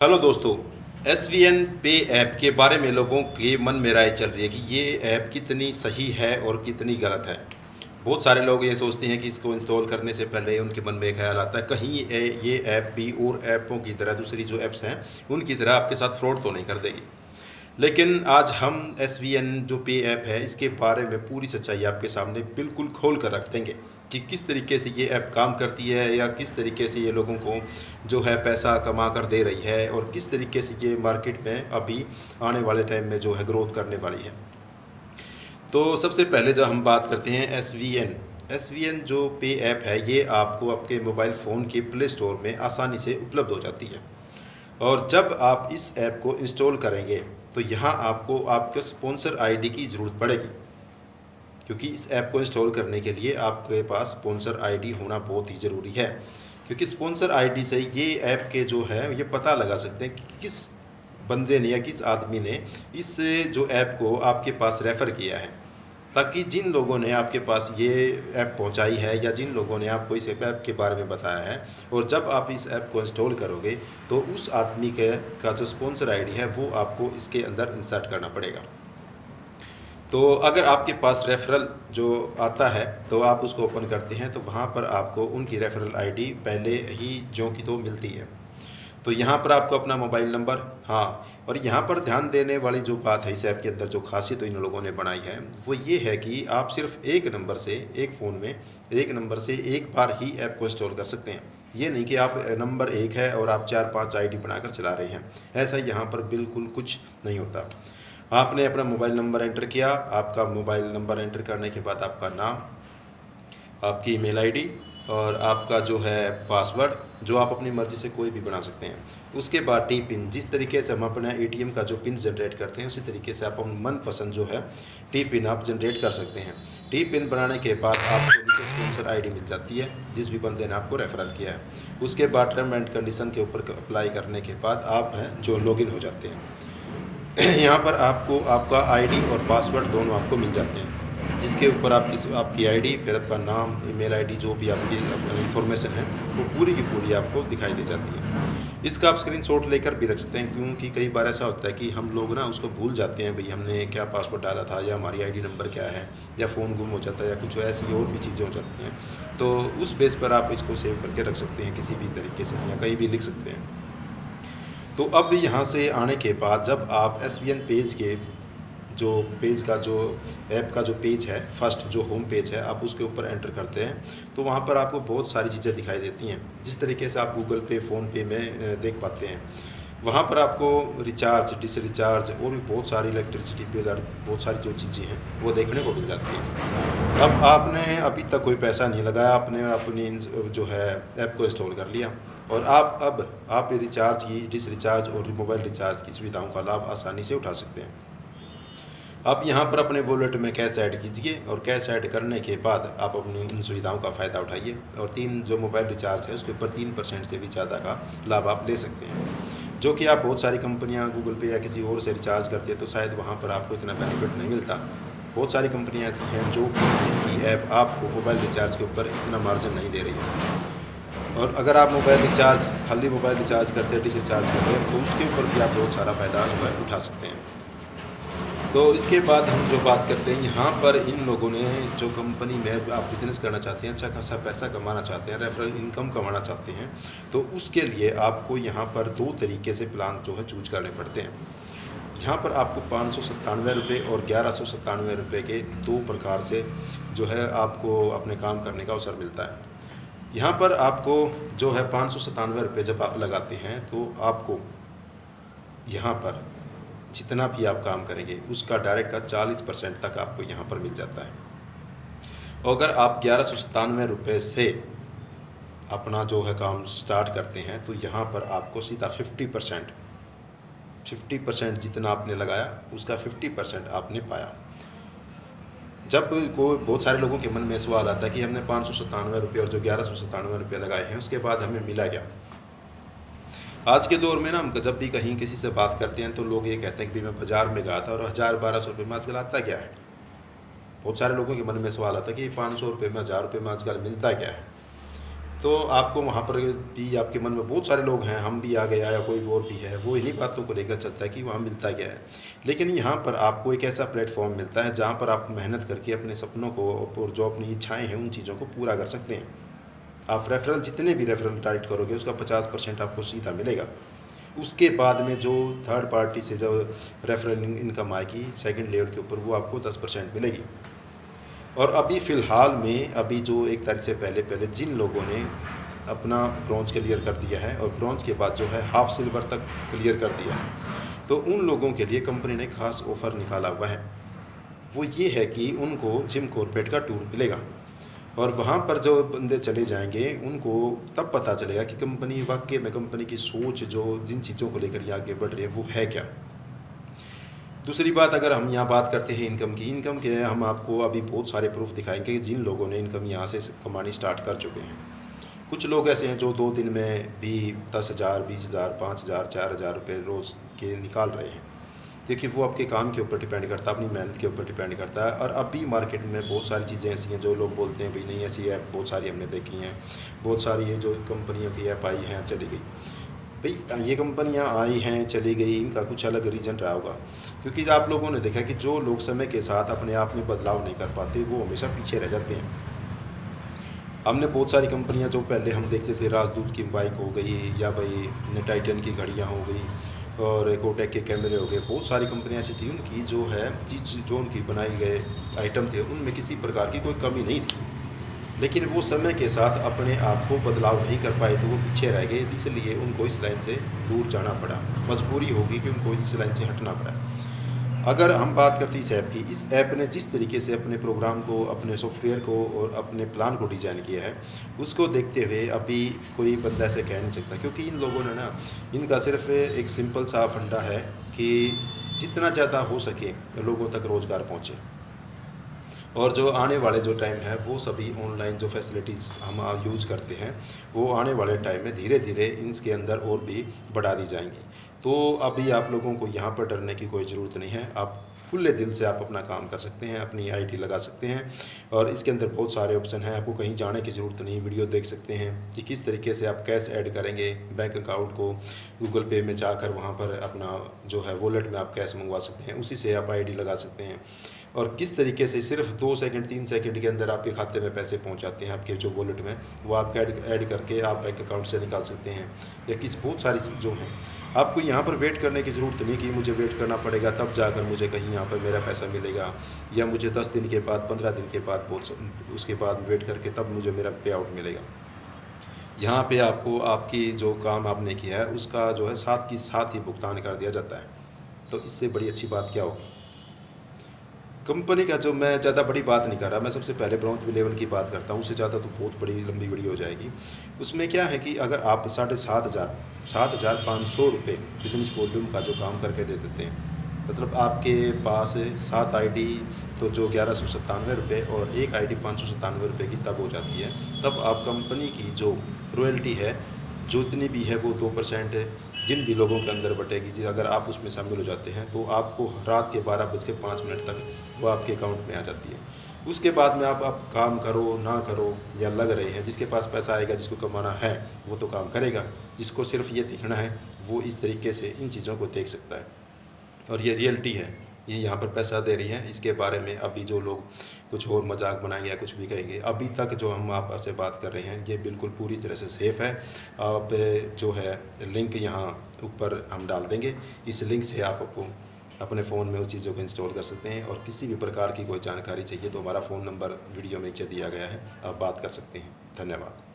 Hello दोस्तों। SVN पे app के बारे में लोगों के मन में राय चल रही है कि ये ऐप कितनी सही है और कितनी गलत है। बहुत सारे लोग ये सोचते हैं कि इसको इंस्टॉल करने से पहले उनके मन में ख्याल आता है कहीं ये ऐप भी और ऐपों की तरह दूसरी जो ऐप्स हैं उनकी तरह आपके साथ फ्रॉड तो नहीं कर देगी। लेकिन आज हम SVN जो पे ऐप है इसके बारे में पूरी सच्चाई आपके सामने बिल्कुल खोल कर रख देंगे कि किस तरीके से ये ऐप काम करती है या किस तरीके से ये लोगों को जो है पैसा कमा कर दे रही है और किस तरीके से ये मार्केट में अभी आने वाले टाइम में जो है ग्रोथ करने वाली है। तो सबसे पहले जब हम बात करते हैं एस वी एन जो पे ऐप है ये आपको आपके मोबाइल फ़ोन के प्ले स्टोर में आसानी से उपलब्ध हो जाती है। और जब आप इस ऐप को इंस्टॉल करेंगे तो यहाँ आपको आपके स्पॉन्सर आईडी की ज़रूरत पड़ेगी, क्योंकि इस ऐप को इंस्टॉल करने के लिए आपके पास स्पॉन्सर आईडी होना बहुत ही ज़रूरी है। क्योंकि स्पॉन्सर आईडी से ये ऐप के जो है ये पता लगा सकते हैं कि किस बंदे ने या किस आदमी ने इस जो ऐप को आपके पास रेफ़र किया है, ताकि जिन लोगों ने आपके पास ये ऐप पहुंचाई है या जिन लोगों ने आपको इस ऐप के बारे में बताया है और जब आप इस ऐप को इंस्टॉल करोगे तो उस आदमी के का जो स्पॉन्सर आईडी है वो आपको इसके अंदर इंसर्ट करना पड़ेगा। तो अगर आपके पास रेफरल जो आता है तो आप उसको ओपन करते हैं तो वहाँ पर आपको उनकी रेफरल आईडी पहले ही जो कि तो मिलती है। तो यहाँ पर आपको अपना मोबाइल नंबर, हाँ, और यहाँ पर ध्यान देने वाली जो बात है इस ऐप के अंदर जो खासियत इन लोगों ने बनाई है वो ये है कि आप सिर्फ एक नंबर से एक फ़ोन में एक नंबर से एक बार ही ऐप को इंस्टॉल कर सकते हैं। ये नहीं कि आप नंबर एक है और आप 4-5 आईडी बनाकर चला रहे हैं, ऐसा यहाँ पर बिल्कुल कुछ नहीं होता। आपने अपना मोबाइल नंबर एंटर किया, आपका मोबाइल नंबर एंटर करने के बाद आपका नाम, आपकी ईमेल आईडी और आपका जो है पासवर्ड जो आप अपनी मर्ज़ी से कोई भी बना सकते हैं। उसके बाद टी पिन, जिस तरीके से हम अपना एटीएम का जो पिन जनरेट करते हैं उसी तरीके से आप अपनी मनपसंद जो है टी पिन आप जनरेट कर सकते हैं। टी पिन बनाने के बाद आपको नीचे स्पॉन्सर आईडी मिल जाती है जिस भी बंदे ने आपको रेफरल किया है। उसके बाद टर्म एंड कंडीशन के ऊपर अप्लाई करने के बाद आप हैं जो लॉगिन हो जाते हैं। यहाँ पर आपको आपका आईडी और पासवर्ड दोनों आपको मिल जाते हैं, जिसके ऊपर आपकी आईडी फिर आपका नाम, ईमेल आईडी जो भी आपकी इंफॉर्मेशन है वो पूरी की पूरी आपको दिखाई दे जाती है। इसका आप स्क्रीनशॉट लेकर भी रख सकते हैं, क्योंकि कई बार ऐसा होता है कि हम लोग ना उसको भूल जाते हैं, भाई हमने क्या पासवर्ड डाला था या हमारी आईडी नंबर क्या है या फ़ोन गुम हो जाता है या कुछ ऐसी और भी चीज़ें हो जाती हैं। तो उस बेस पर आप इसको सेव करके रख सकते हैं किसी भी तरीके से या कहीं भी लिख सकते हैं। तो अब यहाँ से आने के बाद जब आप SVN पेज के जो पेज का जो ऐप का जो पेज है, फर्स्ट जो होम पेज है, आप उसके ऊपर एंटर करते हैं तो वहाँ पर आपको बहुत सारी चीज़ें दिखाई देती हैं जिस तरीके से आप गूगल पे, फ़ोन पे में देख पाते हैं। वहाँ पर आपको रिचार्ज, डिस रिचार्ज और भी बहुत सारी इलेक्ट्रिसिटी बिल और बहुत सारी जो चीज़ें हैं वो देखने को मिल जाती हैं। अब आपने अभी तक कोई पैसा नहीं लगाया, आपने अपनी जो है ऐप को इंस्टॉल कर लिया और आप रिचार्ज की, डिस रिचार्ज और मोबाइल रिचार्ज की सुविधाओं का लाभ आसानी से उठा सकते हैं। आप यहाँ पर अपने वॉलेट में कैश ऐड कीजिए और कैश ऐड करने के बाद आप अपनी उन सुविधाओं का फ़ायदा उठाइए और जो मोबाइल रिचार्ज है उसके ऊपर 3% से भी ज़्यादा का लाभ आप ले सकते हैं। जो कि आप बहुत सारी कंपनियाँ गूगल पे या किसी और से रिचार्ज करते हैं तो शायद वहाँ पर आपको इतना बेनिफिट नहीं मिलता। बहुत सारी कंपनियाँ ऐसी हैं जो कि जिनकी ऐप आपको मोबाइल रिचार्ज के ऊपर इतना मार्जिन नहीं दे रही है। और अगर आप खाली मोबाइल रिचार्ज करते हैं, डिस रिचार्ज करते हैं तो उसके ऊपर भी आप बहुत सारा फ़ायदा जो है उठा सकते हैं। तो इसके बाद हम जो बात करते हैं यहाँ पर इन लोगों ने जो कंपनी में आप बिजनेस करना चाहते हैं, अच्छा खासा पैसा कमाना चाहते हैं, रेफरल इनकम कमाना चाहते हैं, तो उसके लिए आपको यहाँ पर 2 तरीके से प्लान जो है चूज करने पड़ते हैं। यहाँ पर आपको 597 रुपये और 1197 रुपये के 2 प्रकार से जो है आपको अपने काम करने का अवसर मिलता है। यहाँ पर आपको जो है 597 रुपये जब आप लगाते हैं तो आपको यहाँ पर जितना भी आप काम करेंगे उसका डायरेक्ट का 40% तक आपको यहाँ पर मिल जाता है। अगर आप 1197 रुपये से अपना जो है काम स्टार्ट करते हैं तो यहाँ पर आपको सीधा 50% जितना आपने लगाया उसका 50% आपने पाया। जब बहुत सारे लोगों के मन में सवाल आता है कि हमने 597 रुपये और जो 1197 रुपये लगाए हैं उसके बाद हमें मिला क्या। आज के दौर में ना हम जब भी कहीं किसी से बात करते हैं तो लोग ये कहते हैं कि मैं बाजार में गया था और 1000-1200 रुपये में आजकल आता क्या है। बहुत सारे लोगों के मन में सवाल आता है कि 500 रुपये में, 1000 रुपये में आजकल मिलता क्या है। तो आपको वहाँ पर भी आपके मन में बहुत सारे लोग हैं, हम भी आ गए या कोई और भी है, वो इन्हीं बातों को लेकर चलता है कि वहाँ मिलता क्या है। लेकिन यहाँ पर आपको एक ऐसा प्लेटफॉर्म मिलता है जहाँ पर आप मेहनत करके अपने सपनों को और जो अपनी इच्छाएं हैं उन चीज़ों को पूरा कर सकते हैं। आप रेफरल जितने भी रेफरल टारगेट करोगे उसका 50% आपको सीधा मिलेगा। उसके बाद में जो थर्ड पार्टी से जो रेफरल इनकम आएगी सेकंड लेवल के ऊपर, वो आपको 10% मिलेगी। और अभी फ़िलहाल में अभी जो 1 तारीख से पहले पहले जिन लोगों ने अपना ब्रॉन्ज क्लियर कर दिया है और ब्रॉन्ज के बाद जो है हाफ सिल्वर तक क्लियर कर दिया है, तो उन लोगों के लिए कंपनी ने खास ऑफ़र निकाला हुआ है। वो ये है कि उनको जिम कॉर्बेट का टूर मिलेगा और वहाँ पर जो बंदे चले जाएंगे उनको तब पता चलेगा कि कंपनी वाकई में, कंपनी की सोच जो जिन चीज़ों को लेकर ये आगे बढ़ रही है वो है क्या। दूसरी बात, अगर हम यहाँ बात करते हैं इनकम की, इनकम के हम आपको अभी बहुत सारे प्रूफ दिखाएंगे जिन लोगों ने इनकम यहाँ से कमानी स्टार्ट कर चुके हैं। कुछ लोग ऐसे हैं जो 2 दिन में भी 10,000, 20,000, 5,000, 4,000 रुपये रोज़ के निकाल रहे हैं। देखिए, वो आपके काम के ऊपर डिपेंड करता है, अपनी मेहनत के ऊपर डिपेंड करता है। और अभी मार्केट में बहुत सारी चीज़ें ऐसी हैं जो लोग बोलते हैं भाई नहीं, ऐसी ऐप बहुत सारी हमने देखी हैं, बहुत सारी ये जो कंपनियों की ऐप आई हैं चली गई। भाई ये कंपनियां आई हैं चली गई, इनका कुछ अलग रीज़न रहा होगा, क्योंकि आप लोगों ने देखा कि जो लोग समय के साथ अपने आप में बदलाव नहीं कर पाते वो हमेशा पीछे रह जाते हैं। हमने बहुत सारी कंपनियां जो पहले हम देखते थे, राजदूत की बाइक हो गई या भाई टाइटन की घड़ियां हो गई और कोटेक के कैमरे हो गए, बहुत सारी कंपनियां ऐसी थी उनकी जो है चीज़ जो उनकी बनाई गए आइटम थे उनमें किसी प्रकार की कोई कमी नहीं थी। लेकिन वो समय के साथ अपने आप को बदलाव नहीं कर पाए तो वो पीछे रह गए, इसलिए उनको इस लाइन से दूर जाना पड़ा, मजबूरी होगी कि उनको इस लाइन से हटना पड़ा। अगर हम बात करते हैं इस ऐप की, इस ऐप ने जिस तरीके से अपने प्रोग्राम को, अपने सॉफ्टवेयर को और अपने प्लान को डिज़ाइन किया है, उसको देखते हुए अभी कोई बंदा ऐसे कह नहीं सकता, क्योंकि इन लोगों ने ना, इनका सिर्फ एक सिंपल सा फंडा है कि जितना ज़्यादा हो सके लोगों तक रोज़गार पहुँचे और जो आने वाले जो टाइम है वो सभी ऑनलाइन जो फैसिलिटीज़ हम यूज़ करते हैं वो आने वाले टाइम में धीरे धीरे इसके अंदर और भी बढ़ा दी जाएंगी। तो अभी आप लोगों को यहाँ पर डरने की कोई ज़रूरत नहीं है, आप खुले दिल से आप अपना काम कर सकते हैं, अपनी आईडी लगा सकते हैं और इसके अंदर बहुत सारे ऑप्शन हैं, आपको कहीं जाने की ज़रूरत नहीं। वीडियो देख सकते हैं कि किस तरीके से आप कैश ऐड करेंगे बैंक अकाउंट को, गूगल पे में जाकर वहाँ पर अपना जो है वॉलेट में आप कैश मंगवा सकते हैं, उसी से आप आईडी लगा सकते हैं और किस तरीके से सिर्फ 2 सेकंड 3 सेकंड के अंदर आपके खाते में पैसे पहुंच जाते हैं, आपके जो वॉलेट में वो आप ऐड करके आप बैंक अकाउंट से निकाल सकते हैं। या किस बहुत सारी जो हैं, आपको यहाँ पर वेट करने की ज़रूरत नहीं कि मुझे वेट करना पड़ेगा तब जाकर मुझे कहीं यहाँ पर मेरा पैसा मिलेगा या मुझे 10 दिन के बाद 15 दिन के बाद उसके बाद वेट करके तब मुझे मेरा पे आउट मिलेगा। यहाँ पे आपको आपकी जो काम आपने किया है उसका जो है साथ ही भुगतान कर दिया जाता है। तो इससे बड़ी अच्छी बात क्या होगी। कंपनी का जो, मैं ज़्यादा बड़ी बात नहीं कर रहा, मैं सबसे पहले ब्रॉन्ज लेवल की बात करता हूँ, उससे ज़्यादा तो बहुत बड़ी लंबी वीडियो हो जाएगी। उसमें क्या है कि अगर आप 7,500 रुपये बिजनेस वॉल्यूम का जो काम करके दे देते हैं, मतलब आपके पास 7 आईडी तो जो 1197 रुपये और एक आईडी 597 रुपये की तब हो जाती है। तब आप कंपनी की जो रॉयल्टी है जितनी भी है वो 2% है, जिन भी लोगों के अंदर बटेगी जी, अगर आप उसमें शामिल हो जाते हैं तो आपको रात के 12:05 तक वो आपके अकाउंट में आ जाती है। उसके बाद में आप काम करो ना करो या लग रहे हैं, जिसके पास पैसा आएगा, जिसको कमाना है वो तो काम करेगा, जिसको सिर्फ ये दिखना है वो इस तरीके से इन चीज़ों को देख सकता है। और ये रियलिटी है, ये यहाँ पर पैसा दे रही है। इसके बारे में अभी जो लोग कुछ और मजाक बनाएंगे या कुछ भी कहेंगे, अभी तक जो हम आपसे बात कर रहे हैं ये बिल्कुल पूरी तरह से सेफ़ है। आप जो है लिंक यहाँ ऊपर हम डाल देंगे, इस लिंक से आप अपने फ़ोन में उस चीज़ों को इंस्टॉल कर सकते हैं और किसी भी प्रकार की कोई जानकारी चाहिए तो हमारा फ़ोन नंबर वीडियो में नीचे दिया गया है, आप बात कर सकते हैं। धन्यवाद।